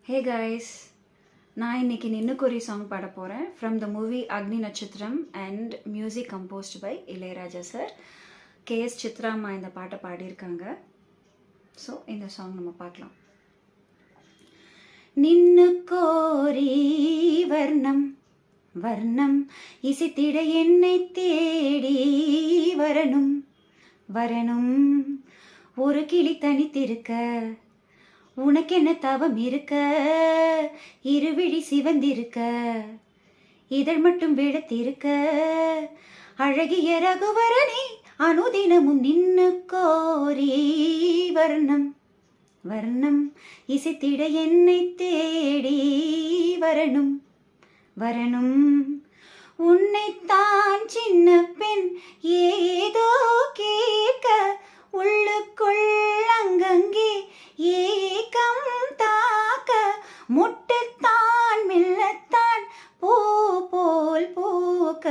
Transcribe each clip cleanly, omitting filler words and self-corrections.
Hey guys, நான் இன்னைக்கு நின்னுக்குறி song பாட போகிறேன் from the movie Agni Natchathiram and music composed by Ilaiyaraaja sir. KS சித்ராம்மா இந்த பாட்டை பாடியிருக்காங்க. ஸோ இந்த சாங் நம்ம பார்க்கலாம். நின்னு கோரி வர்ணம் வர்ணம் இசைத்திட என்னை தேடி வரணும் வரணும், ஒரு கிளி தனித்திருக்க உனக்கென்ன தவம் இருக்க, இருவிழி சிவந்திருக்க இதழ் மட்டும் வெளுத்திருக்க, அழகிய ரகுவரனே அனுதினமும் நின்னு கோரி வர்ணம் வர்ணம் இசைத்திட என்னை தேடி வரணும் வரணும், உன்னைத்தான் சின்ன பெண் ஏதோ கேட்க உள்ளுக்குள் அங்கங்கே ஏகம் தாக்க, முட்டுத்தான் மெல்லத்தான் பூ போல் பூக்க,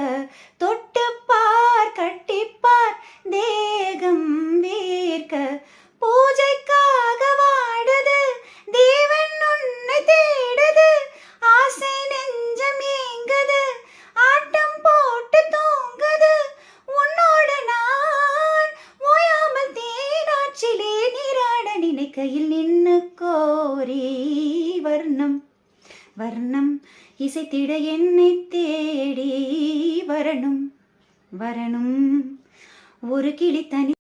தொட்டுப்பார் கட்டிப்பார் தேகம் வேர்க்க, பூஜைக்காக வாடுது தேவன் உன்னை தேடுது, ஆசை நெஞ்சம் ஏங்குது ஆட்டம் போட்டு தூங்குது, உன்னோட நான் ஓயாமல் தேனாற்றிலே நீராட நினைக்கையில் நின்னு கோரி வர்ணம் வர்ணம் இசைத்திட என்னை தேடி வரணும் வரணும், ஒரு கிளி தனி